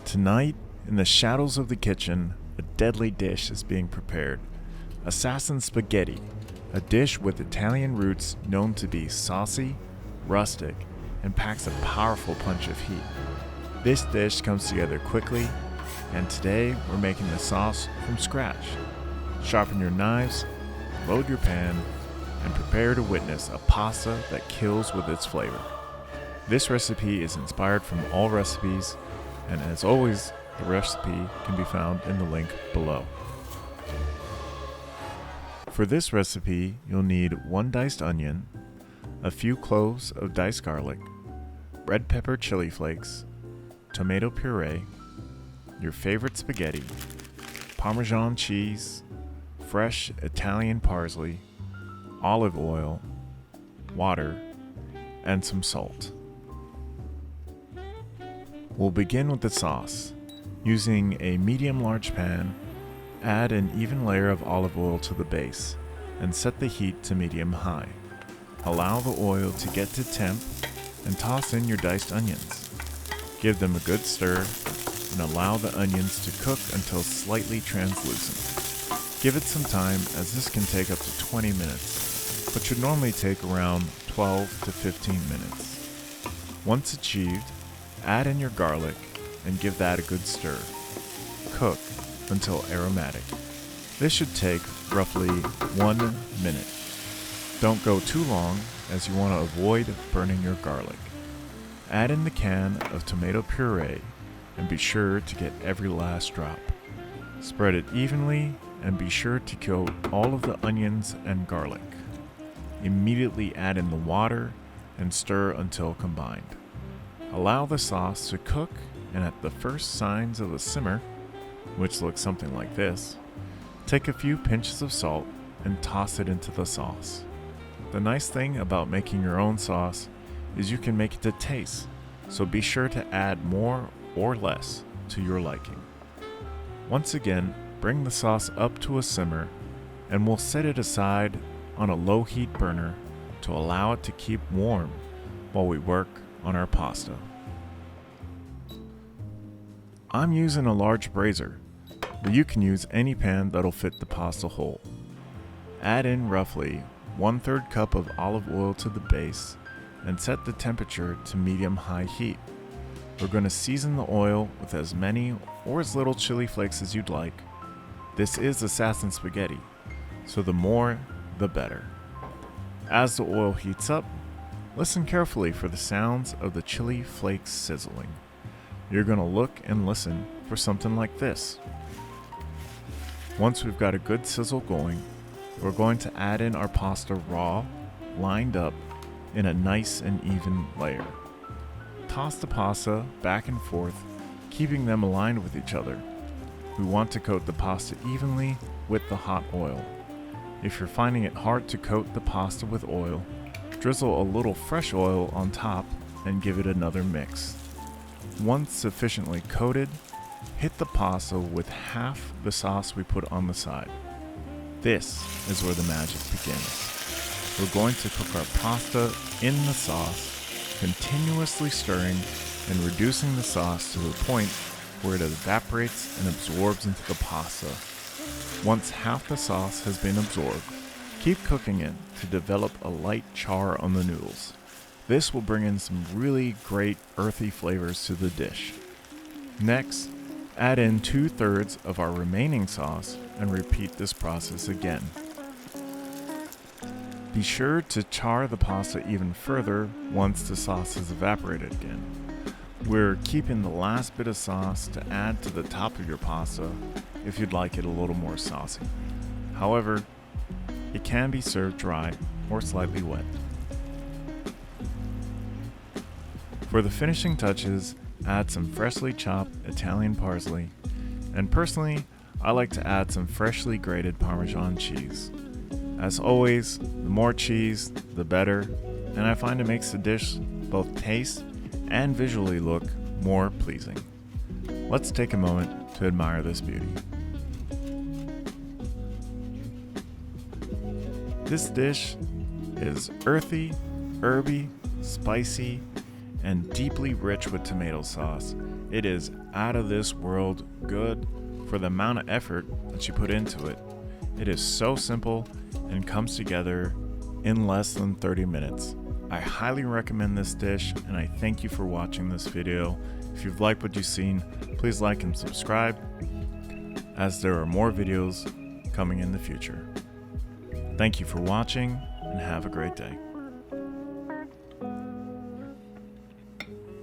Tonight, in the shadows of the kitchen, a deadly dish is being prepared. Assassin spaghetti, a dish with Italian roots known to be saucy, rustic, and packs a powerful punch of heat. This dish comes together quickly, and today we're making the sauce from scratch. Sharpen your knives, load your pan, and prepare to witness a pasta that kills with its flavor. This recipe is inspired from all recipes, and as always, the recipe can be found in the link below. For this recipe, you'll need 1 diced onion, a few cloves of diced garlic, red pepper chili flakes, tomato puree, your favorite spaghetti, Parmesan cheese, fresh Italian parsley, olive oil, water, and some salt. We'll begin with the sauce. Using a medium-large pan, add an even layer of olive oil to the base and set the heat to medium-high. Allow the oil to get to temp and toss in your diced onions. Give them a good stir and allow the onions to cook until slightly translucent. Give it some time, as this can take up to 20 minutes, but should normally take around 12 to 15 minutes. Once achieved, add in your garlic and give that a good stir. Cook until aromatic. This should take roughly 1 minute. Don't go too long, as you want to avoid burning your garlic. Add in the can of tomato puree and be sure to get every last drop. Spread it evenly and be sure to coat all of the onions and garlic. Immediately add in the water and stir until combined. Allow the sauce to cook, and at the first signs of a simmer, which looks something like this, take a few pinches of salt and toss it into the sauce. The nice thing about making your own sauce is you can make it to taste, so be sure to add more or less to your liking. Once again, bring the sauce up to a simmer, and we'll set it aside on a low heat burner to allow it to keep warm while we work on our pasta. I'm using a large brazier, but you can use any pan that'll fit the pasta whole. Add in roughly 1/3 cup of olive oil to the base and set the temperature to medium-high heat. We're going to season the oil with as many or as little chili flakes as you'd like. This is assassin spaghetti, so the more, the better. As the oil heats up, listen carefully for the sounds of the chili flakes sizzling. You're going to look and listen for something like this. Once we've got a good sizzle going, we're going to add in our pasta raw, lined up in a nice and even layer. Toss the pasta back and forth, keeping them aligned with each other. We want to coat the pasta evenly with the hot oil. If you're finding it hard to coat the pasta with oil, drizzle a little fresh oil on top and give it another mix. Once sufficiently coated, hit the pasta with half the sauce we put on the side. This is where the magic begins. We're going to cook our pasta in the sauce, continuously stirring and reducing the sauce to the point where it evaporates and absorbs into the pasta. Once half the sauce has been absorbed, keep cooking it to develop a light char on the noodles. This will bring in some really great earthy flavors to the dish. Next, add in 2/3 of our remaining sauce and repeat this process again. Be sure to char the pasta even further once the sauce is evaporated again. We're keeping the last bit of sauce to add to the top of your pasta if you'd like it a little more saucy. However, it can be served dry or slightly wet. For the finishing touches, add some freshly chopped Italian parsley, and personally, I like to add some freshly grated Parmesan cheese. As always, the more cheese, the better, and I find it makes the dish both taste and visually look more pleasing. Let's take a moment to admire this beauty. This dish is earthy, herby, spicy, and deeply rich with tomato sauce. It is out of this world good for the amount of effort that you put into it. It is so simple and comes together in less than 30 minutes. I highly recommend this dish, and I thank you for watching this video. If you've liked what you've seen, please like and subscribe, as there are more videos coming in the future. Thank you for watching, and have a great day.